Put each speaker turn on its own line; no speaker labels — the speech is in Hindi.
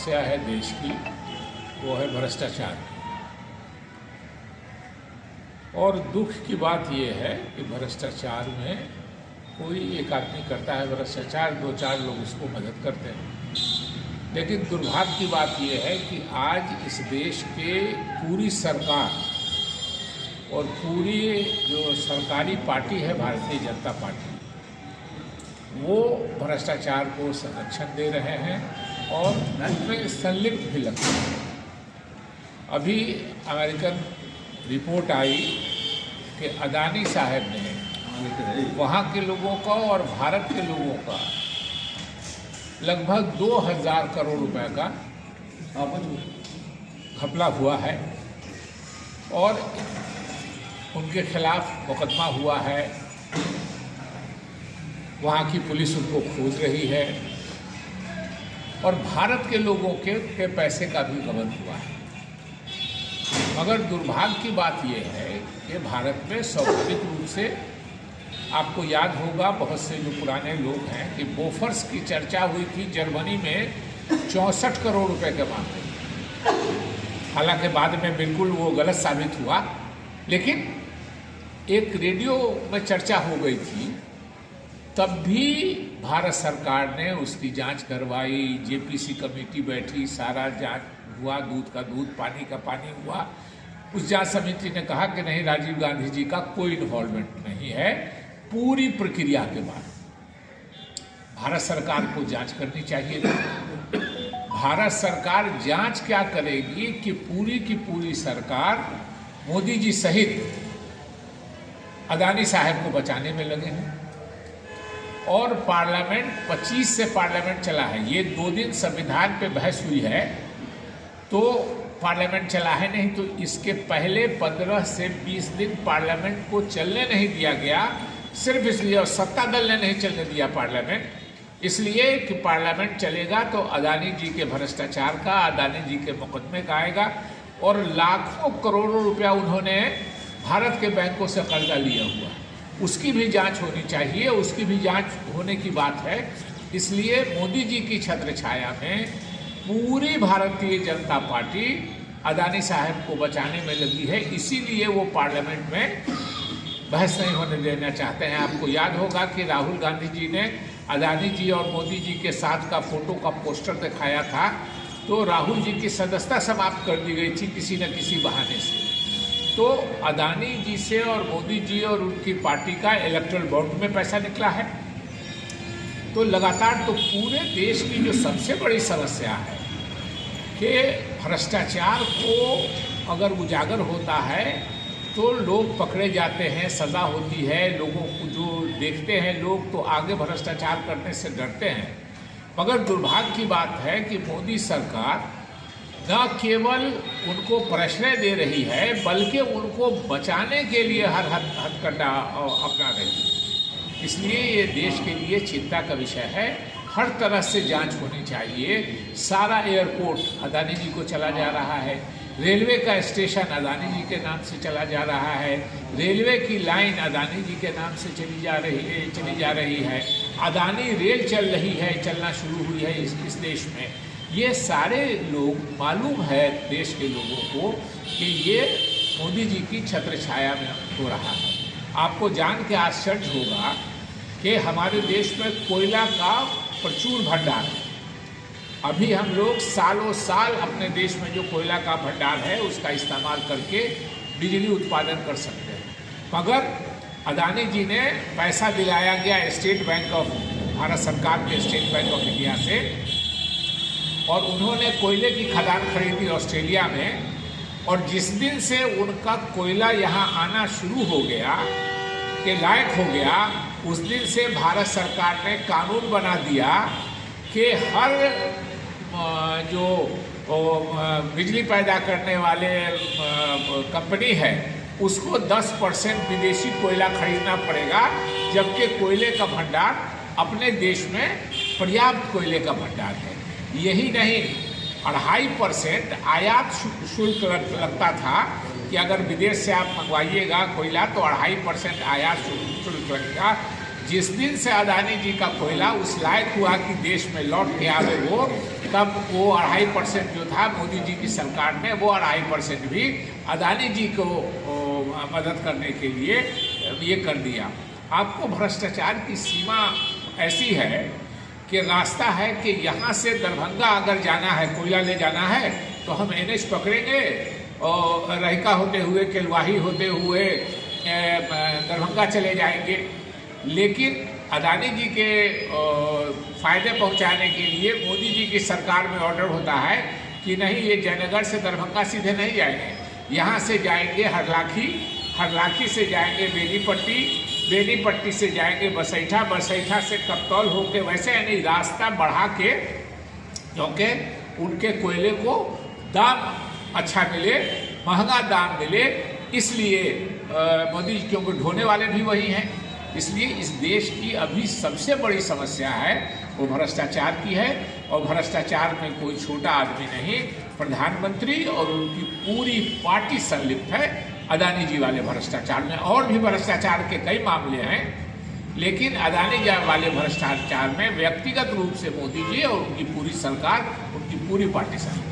समस्या है देश की वो है भ्रष्टाचार। और दुख की बात यह है कि भ्रष्टाचार में कोई एक आदमी करता है भ्रष्टाचार, दो चार लोग उसको मदद करते हैं। लेकिन दुर्भाग्य की बात यह है कि आज इस देश के पूरी सरकार और पूरी जो सरकारी पार्टी है भारतीय जनता पार्टी, वो भ्रष्टाचार को संरक्षण दे रहे हैं और उसमें संलिप्त भी लगते हैं। अभी अमेरिकन रिपोर्ट आई कि अदानी साहब ने वहाँ के लोगों का और भारत के लोगों का लगभग 2000 करोड़ रुपए का घपला हुआ है और उनके खिलाफ मुकदमा हुआ है। वहाँ की पुलिस उनको खोज रही है और भारत के लोगों के पैसे का भी गबन हुआ है। मगर दुर्भाग्य की बात यह है कि भारत में स्वाभाविक रूप से आपको याद होगा, बहुत से जो पुराने लोग हैं, कि बोफर्स की चर्चा हुई थी जर्मनी में 64 करोड़ रुपए के मामले। हालांकि बाद में बिल्कुल वो गलत साबित हुआ, लेकिन एक रेडियो में चर्चा हो गई थी। तब भी भारत सरकार ने उसकी जांच करवाई, जेपीसी कमेटी बैठी, सारा जांच हुआ, दूध का दूध, पानी का पानी हुआ। उस जांच समिति ने कहा कि नहीं, राजीव गांधी जी का कोई इन्वॉल्वमेंट नहीं है। पूरी प्रक्रिया के बाद भारत सरकार को जांच करनी चाहिए थी। भारत सरकार जांच क्या करेगी कि पूरी की पूरी सरकार मोदी जी सहित अदानी साहब को बचाने में लगे हैं। और पार्लियामेंट 25 से पार्लियामेंट चला है। ये 2 दिन संविधान पे बहस हुई है तो पार्लियामेंट चला है, नहीं तो इसके पहले 15 से 20 दिन पार्लियामेंट को चलने नहीं दिया गया, सिर्फ इसलिए, और सत्ता दल ने नहीं चलने दिया पार्लियामेंट, इसलिए कि पार्लियामेंट चलेगा तो अदानी जी के भ्रष्टाचार का, अदानी जी के मुकदमे का आएगा। और लाखों करोड़ों रुपया उन्होंने भारत के बैंकों से कर्जा लिया हुआ, उसकी भी जांच होनी चाहिए, उसकी भी जांच होने की बात है। इसलिए मोदी जी की छत्र छाया में पूरी भारतीय जनता पार्टी अदानी साहब को बचाने में लगी है। इसीलिए वो पार्लियामेंट में बहस नहीं होने देना चाहते हैं। आपको याद होगा कि राहुल गांधी जी ने अदानी जी और मोदी जी के साथ का फोटो का पोस्टर दिखाया था, तो राहुल जी की सदस्यता समाप्त कर दी गई थी किसी न किसी बहाने से। तो अदानी जी से और मोदी जी और उनकी पार्टी का इलेक्टोरल बॉन्ड में पैसा निकला है। तो लगातार तो पूरे देश की जो सबसे बड़ी समस्या है कि भ्रष्टाचार को अगर उजागर होता है तो लोग पकड़े जाते हैं, सज़ा होती है, लोगों को जो देखते हैं लोग तो आगे भ्रष्टाचार करने से डरते हैं। मगर दुर्भाग्य की बात है कि मोदी सरकार न केवल उनको प्रश्रय दे रही है बल्कि उनको बचाने के लिए हर हथकंडा अपना रही है। इसलिए ये देश के लिए चिंता का विषय है। हर तरह से जांच होनी चाहिए। सारा एयरपोर्ट अदानी जी को चला जा रहा है, रेलवे का स्टेशन अदानी जी के नाम से चला जा रहा है, रेलवे की लाइन अदानी जी के नाम से चली जा रही है, अदानी रेल चल रही है, चलना शुरू हुई है इस देश में। ये सारे लोग, मालूम है देश के लोगों को कि ये मोदी जी की छत्र छाया में हो रहा है। आपको जान के आश्चर्य होगा कि हमारे देश में कोयला का प्रचुर भंडार है। अभी हम लोग सालों साल अपने देश में जो कोयला का भंडार है उसका इस्तेमाल करके बिजली उत्पादन कर सकते हैं। मगर अदानी जी ने पैसा दिलाया गया स्टेट बैंक ऑफ, भारत सरकार के स्टेट बैंक ऑफ इंडिया से, और उन्होंने कोयले की खदान खरीदी ऑस्ट्रेलिया में। और जिस दिन से उनका कोयला यहाँ आना शुरू हो गया, के लायक हो गया, उस दिन से भारत सरकार ने कानून बना दिया कि हर जो बिजली पैदा करने वाले कंपनी है उसको 10% विदेशी कोयला खरीदना पड़ेगा, जबकि कोयले का भंडार अपने देश में पर्याप्त कोयले का भंडार है। यही नहीं, 2.5% आयात शुल्क लगता था कि अगर विदेश से आप मंगवाइएगा कोयला तो 2.5% आयात शुल्क लगेगा। जिस दिन से अदानी जी का कोयला उस लायक हुआ कि देश में लौट के आवे वो, तब वो 2.5% जो था मोदी जी की सरकार ने वो 2.5% भी अदानी जी को मदद करने के लिए ये कर दिया। आपको भ्रष्टाचार की सीमा ऐसी है कि रास्ता है कि यहाँ से दरभंगा अगर जाना है, कोयला ले जाना है, तो हम NH पकड़ेंगे और रहिका होते हुए, केलवाही होते हुए दरभंगा चले जाएंगे। लेकिन अदानी जी के फायदे पहुंचाने के लिए मोदी जी की सरकार में ऑर्डर होता है कि नहीं, ये जयनगर से दरभंगा सीधे नहीं जाएंगे, यहाँ से जाएंगे हरलाखी, हरलाखी से जाएंगे बेनीपट्टी, बेनीपट्टी से जाएंगे बसैठा, बसैठा से कप्तौल होके, वैसे यानी रास्ता बढ़ा के, क्योंकि उनके कोयले को दाम अच्छा मिले, महंगा दाम मिले, इसलिए मोदी जी, क्योंकि ढोने वाले भी वही हैं। इसलिए इस देश की अभी सबसे बड़ी समस्या है वो भ्रष्टाचार की है, और भ्रष्टाचार में कोई छोटा आदमी नहीं, प्रधानमंत्री और उनकी पूरी पार्टी संलिप्त है अदानी जी वाले भ्रष्टाचार में। और भी भ्रष्टाचार के कई मामले हैं, लेकिन अदानी जी वाले भ्रष्टाचार में व्यक्तिगत रूप से मोदी जी और उनकी पूरी सरकार, उनकी पूरी पार्टी संलिप्त है।